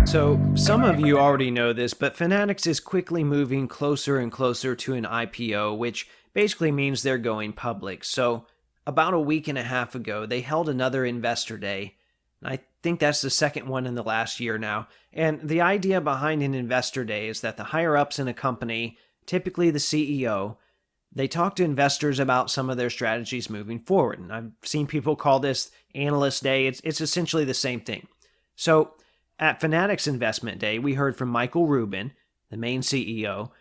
So, some of you already know this, but Fanatics is quickly moving closer and closer to an IPO, which basically means they're going public. So, about a week and a half ago, they held another investor day. I think that's the second one in the last year now. And the idea behind an investor day is that the higher ups in a company, typically the CEO, they talk to investors about some of their strategies moving forward. And I've seen people call this analyst day. It's essentially the same thing. So, at Fanatics Investment Day, we heard from Michael Rubin, the main CEO,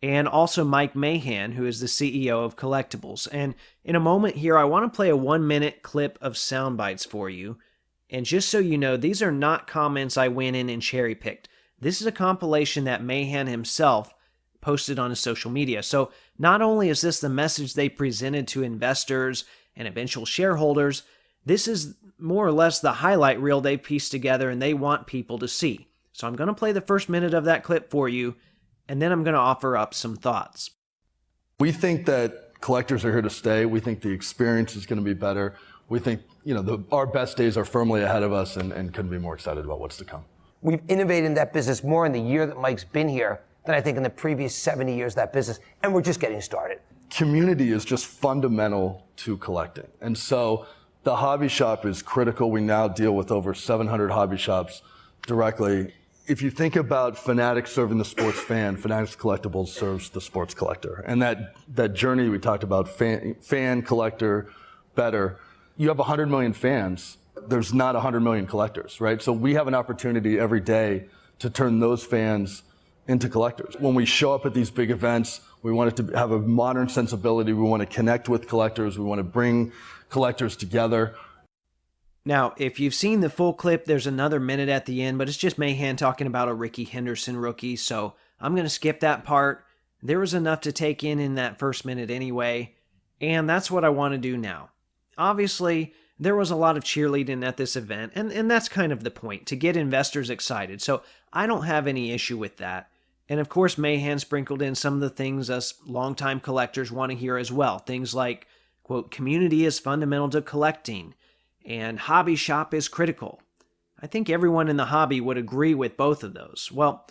and also Mike Mahan, who is the CEO of Collectibles. And in a moment here, I want to play a 1-minute clip of sound bites for you. And just so you know, these are not comments I went in and cherry-picked. This is a compilation that Mahan himself posted on his social media. So not only is this the message they presented to investors and eventual shareholders, this is more or less the highlight reel they pieced together and they want people to see. So I'm going to play the first minute of that clip for you, and then I'm going to offer up some thoughts. We think that collectors are here to stay. We think the experience is going to be better. We think, our best days are firmly ahead of us and couldn't be more excited about what's to come. We've innovated in that business more in the year that Mike's been here than I think in the previous 70 years of that business, and we're just getting started. Community is just fundamental to collecting. And so the hobby shop is critical. We now deal with over 700 hobby shops directly. If you think about Fanatics serving the sports fan, Fanatics Collectibles serves the sports collector. And that journey we talked about, fan, collector, better, you have 100 million fans. There's not 100 million collectors, right? So we have an opportunity every day to turn those fans into collectors. When we show up at these big events, we want it to have a modern sensibility. We want to connect with collectors. We want to bring collectors together. Now, if you've seen the full clip, there's another minute at the end, but it's just Mahan talking about a Ricky Henderson rookie, so I'm going to skip that part. There was enough to take in that first minute anyway, and that's what I want to do now. Obviously, there was a lot of cheerleading at this event, and that's kind of the point, to get investors excited, so I don't have any issue with that. And of course, Mahan sprinkled in some of the things us longtime collectors want to hear as well. Things like, quote, community is fundamental to collecting, and hobby shop is critical. I think everyone in the hobby would agree with both of those. Well,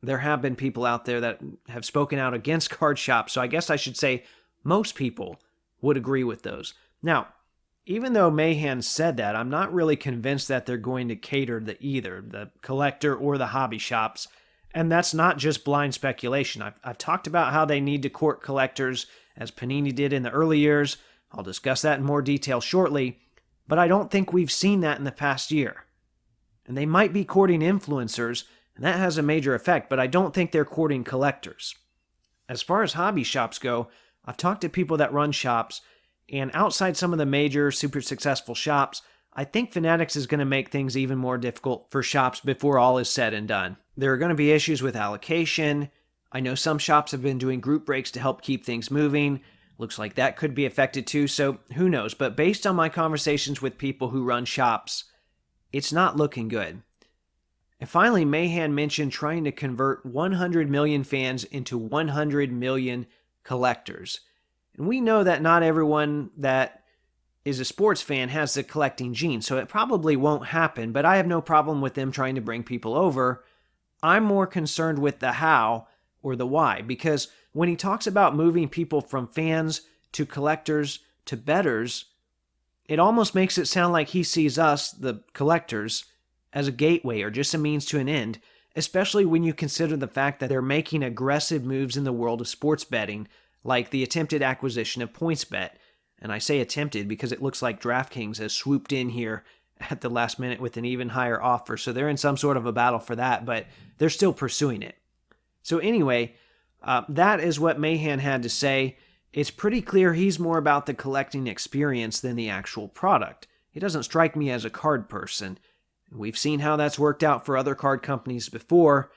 there have been people out there that have spoken out against card shops, so I guess I should say most people would agree with those. Now, even though Mahan said that, I'm not really convinced that they're going to cater to either the collector or the hobby shops. And that's not just blind speculation. I've talked about how they need to court collectors, as Panini did in the early years. I'll discuss that in more detail shortly. But I don't think we've seen that in the past year. And they might be courting influencers, and that has a major effect, but I don't think they're courting collectors. As far as hobby shops go, I've talked to people that run shops, and outside some of the major, super successful shops, I think Fanatics is going to make things even more difficult for shops before all is said and done. There are going to be issues with allocation. I know some shops have been doing group breaks to help keep things moving. Looks like that could be affected too, so who knows. But based on my conversations with people who run shops, it's not looking good. And finally, Mahan mentioned trying to convert 100 million fans into 100 million collectors. And we know that not everyone that is a sports fan has the collecting gene, so it probably won't happen, but I have no problem with them trying to bring people over. I'm more concerned with the how or the why, because when he talks about moving people from fans to collectors to bettors, it almost makes it sound like he sees us, the collectors, as a gateway or just a means to an end, especially when you consider the fact that they're making aggressive moves in the world of sports betting, like the attempted acquisition of PointsBet. And I say attempted because it looks like DraftKings has swooped in here at the last minute with an even higher offer. So they're in some sort of a battle for that, but they're still pursuing it. So anyway, that is what Mahan had to say. It's pretty clear he's more about the collecting experience than the actual product. He doesn't strike me as a card person. We've seen how that's worked out for other card companies before.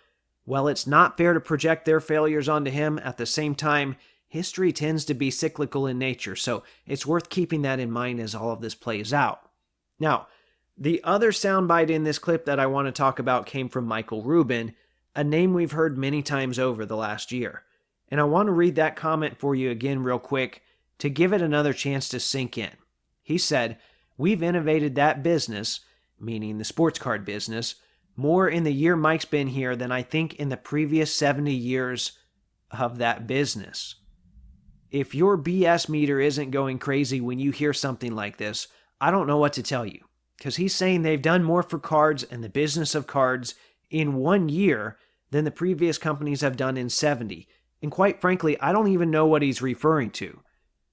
While it's not fair to project their failures onto him, at the same time, history tends to be cyclical in nature, so it's worth keeping that in mind as all of this plays out. Now, the other soundbite in this clip that I want to talk about came from Michael Rubin, a name we've heard many times over the last year. And I want to read that comment for you again real quick to give it another chance to sink in. He said, "We've innovated that business," meaning the sports card business, more in the year Mike's been here than I think in the previous 70 years of that business. If your BS meter isn't going crazy when you hear something like this, I don't know what to tell you. Because he's saying they've done more for cards and the business of cards in 1 year than the previous companies have done in 70. And quite frankly, I don't even know what he's referring to.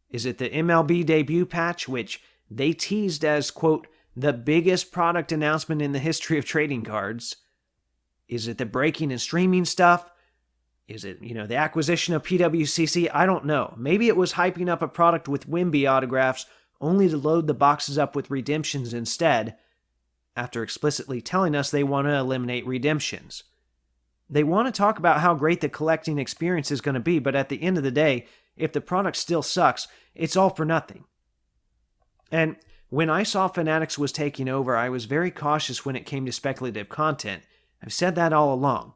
Is it the MLB debut patch, which they teased as, quote, the biggest product announcement in the history of trading cards? Is it the breaking and streaming stuff? Is it, the acquisition of PWCC? I don't know. Maybe it was hyping up a product with Wimby autographs only to load the boxes up with redemptions instead, after explicitly telling us they want to eliminate redemptions. They want to talk about how great the collecting experience is going to be, but at the end of the day, if the product still sucks, it's all for nothing. And when I saw Fanatics was taking over, I was very cautious when it came to speculative content. I've said that all along.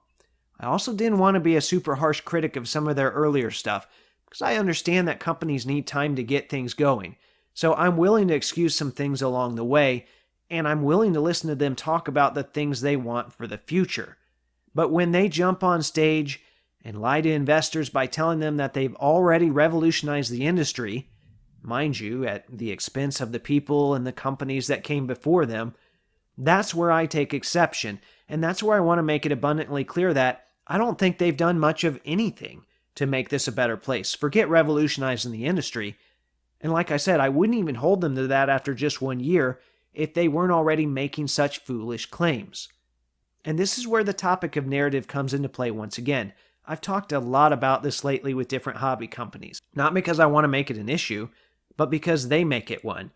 I also didn't want to be a super harsh critic of some of their earlier stuff, because I understand that companies need time to get things going. So I'm willing to excuse some things along the way, and I'm willing to listen to them talk about the things they want for the future. But when they jump on stage and lie to investors by telling them that they've already revolutionized the industry, mind you, at the expense of the people and the companies that came before them, that's where I take exception, and that's where I want to make it abundantly clear that I don't think they've done much of anything to make this a better place. Forget revolutionizing the industry. And like I said, I wouldn't even hold them to that after just 1 year if they weren't already making such foolish claims. And this is where the topic of narrative comes into play once again. I've talked a lot about this lately with different hobby companies. Not because I want to make it an issue, but because they make it one.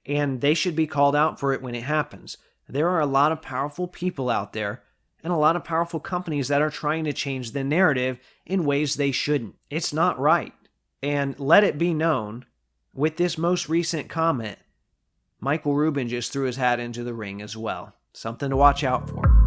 And they should be called out for it when it happens. There are a lot of powerful people out there and a lot of powerful companies that are trying to change the narrative in ways they shouldn't. It's not right. And let it be known, with this most recent comment, Michael Rubin just threw his hat into the ring as well. Something to watch out for.